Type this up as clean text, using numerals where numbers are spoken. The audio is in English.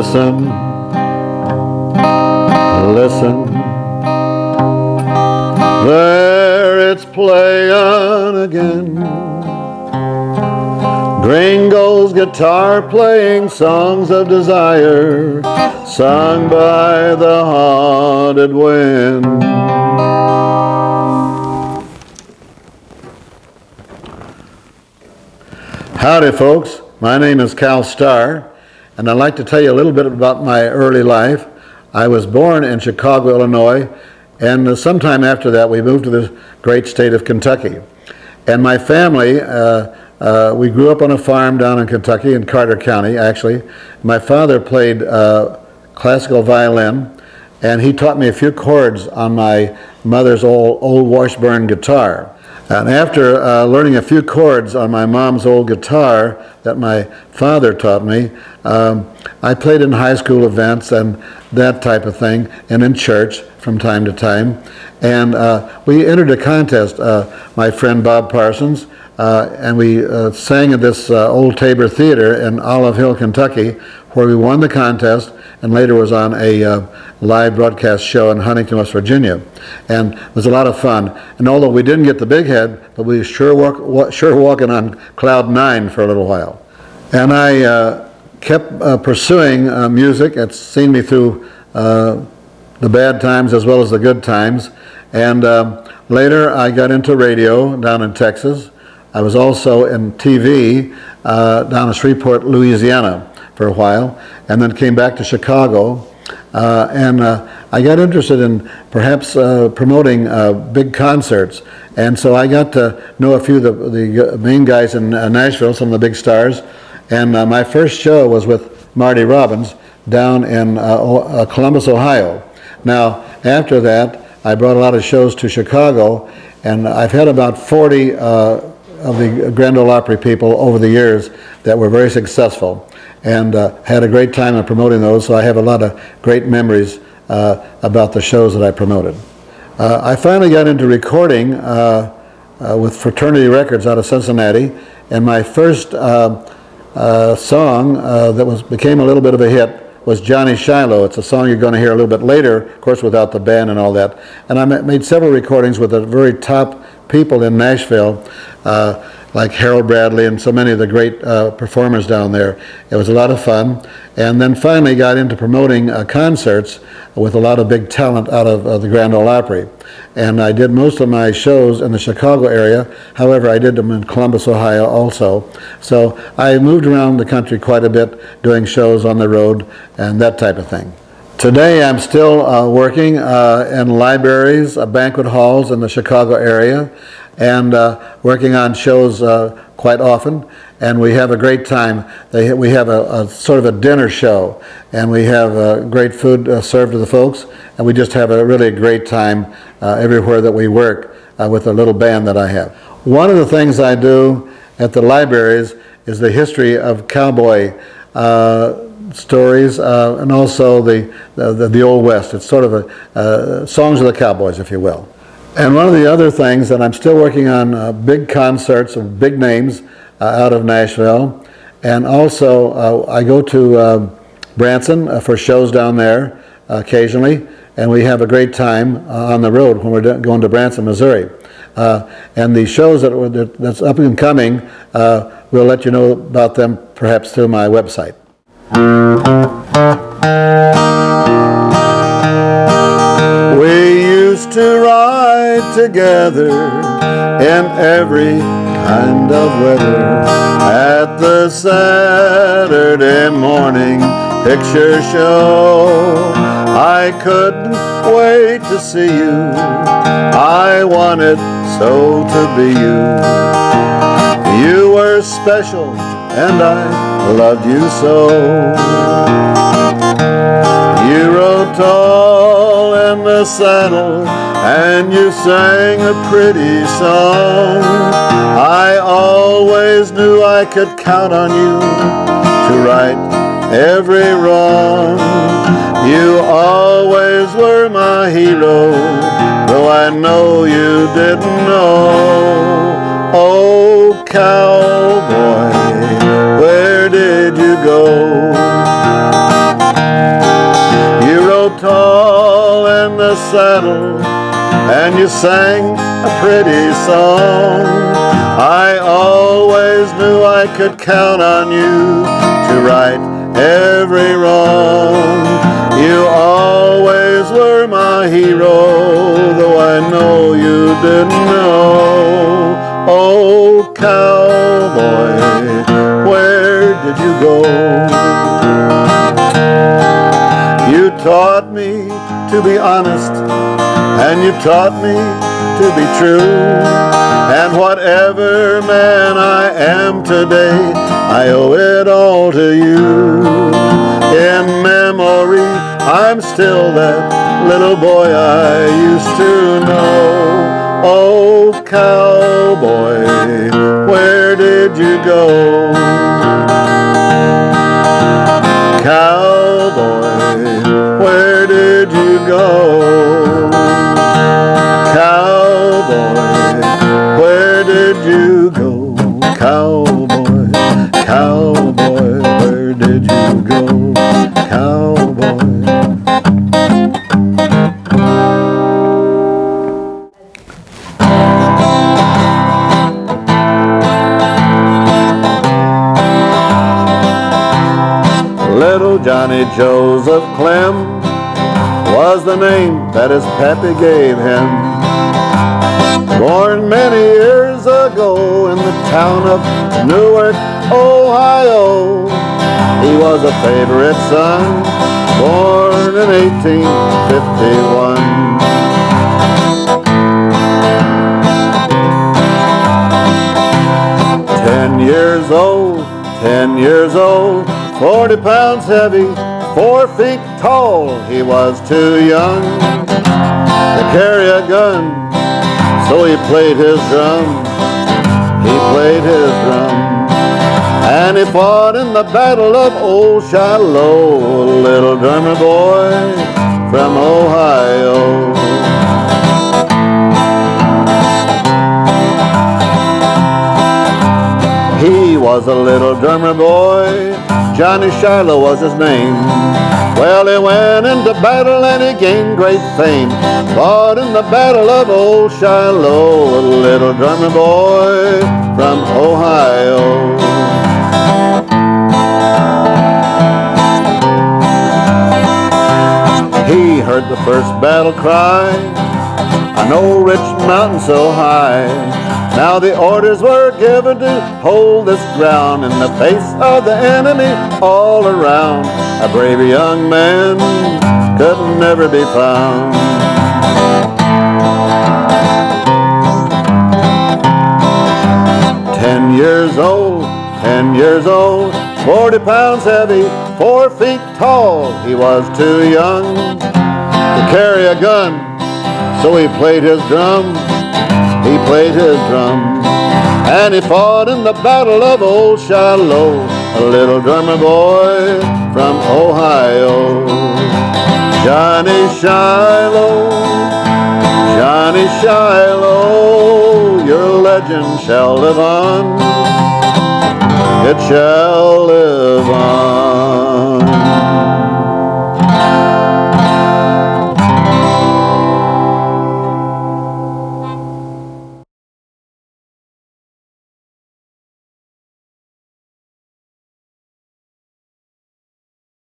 Listen, listen, there it's playing again. Gringo's guitar playing songs of desire, sung by the haunted wind. Howdy folks, my name is Starr, and I'd like to tell you a little bit about my early life. I was born in Chicago, Illinois, and sometime after that we moved to the great state of Kentucky. And my family, we grew up on a farm down in Kentucky, in Carter County actually. My father played classical violin, and he taught me a few chords on my mother's old Washburn guitar. And after learning a few chords on my mom's old guitar that my father taught me, I played in high school events and that type of thing, and in church from time to time. And we entered a contest, my friend Bob Parsons, and we sang at this old Tabor Theater in Olive Hill, Kentucky, where we won the contest and later was on a live broadcast show in Huntington, West Virginia. And it was a lot of fun. And although we didn't get the big head, but we sure walking on cloud 9 for a little while. And I kept pursuing music. It's seen me through the bad times as well as the good times. And later I got into radio down in Texas. I was also in TV down in Shreveport, Louisiana for a while, and then came back to Chicago. And I got interested in perhaps promoting big concerts. And so I got to know a few of the main guys in Nashville, some of the big stars. And my first show was with Marty Robbins down in Columbus, Ohio. Now, after that, I brought a lot of shows to Chicago, and I've had about 40 of the Grand Ole Opry people over the years that were very successful, and had a great time in promoting those, so I have a lot of great memories about the shows that I promoted. I finally got into recording with Fraternity Records out of Cincinnati, and my first song that became a little bit of a hit was Johnny Shiloh. It's a song you're going to hear a little bit later, of course without the band and all that. And I made several recordings with the very top people in Nashville, like Harold Bradley and so many of the great performers down there. It was a lot of fun. And then finally got into promoting concerts with a lot of big talent out of the Grand Ole Opry. And I did most of my shows in the Chicago area. However, I did them in Columbus, Ohio also. So I moved around the country quite a bit doing shows on the road and that type of thing. Today I'm still working in libraries, banquet halls in the Chicago area, and working on shows quite often, and we have a great time. We have a sort of a dinner show, and we have great food served to the folks, and we just have a really great time everywhere that we work with the little band that I have. One of the things I do at the libraries is the history of Cowboy stories, and also the Old West. It's sort of songs of the cowboys, if you will. And one of the other things that I'm still working on, big concerts of big names out of Nashville, and also I go to Branson for shows down there occasionally, and we have a great time on the road when we're going to Branson, Missouri. And the shows that's up and coming, we'll let you know about them perhaps through my website. We used to ride together in every kind of weather at the Saturday morning picture show. I couldn't wait to see you. I wanted so to be you. You were special and I loved you so. You rode tall in the saddle and you sang a pretty song. I always knew I could count on you to right every wrong. You always were my hero, though I know you didn't know. Oh, cowboy, where did you go? saddle and you sang a pretty song. I always knew I could count on you to right every wrong. You always were my hero, though I know you didn't know. Oh, cowboy, where did you go? You taught me to be honest, and you taught me to be true. And whatever man I am today, I owe it all to you. In memory, I'm still that little boy I used to know. Oh, cowboy, where did you go? Cowboy, where did you go? Cowboy, where did you go? Cowboy, cowboy, where did you go? Cowboy. Little Johnny Joseph Clem was the name that his pappy gave him. Born many years ago in the town of Newark, Ohio. He was a favorite son, born in 1851. 10 years old, 40 pounds heavy, 4 feet tall. He was too young to carry a gun, so he played his drum. He played his drum. And he fought in the Battle of Old Shiloh, a little drummer boy from Ohio. He was a little drummer boy, Johnny Shiloh was his name. Well, he went into battle and he gained great fame. Fought in the Battle of Old Shiloh, a little drummer boy from Ohio. He heard the first battle cry on old rich mountain so high. Now the orders were given to hold this ground in the face of the enemy all around. A brave young man could never be found. 10 years old, 10 years old, 40 pounds heavy, 4 feet tall. He was too young to carry a gun, so he played his drum. He played his drum, and he fought in the Battle of Old Shiloh, a little drummer boy from Ohio. Johnny Shiloh, Johnny Shiloh, your legend shall live on. It shall live on.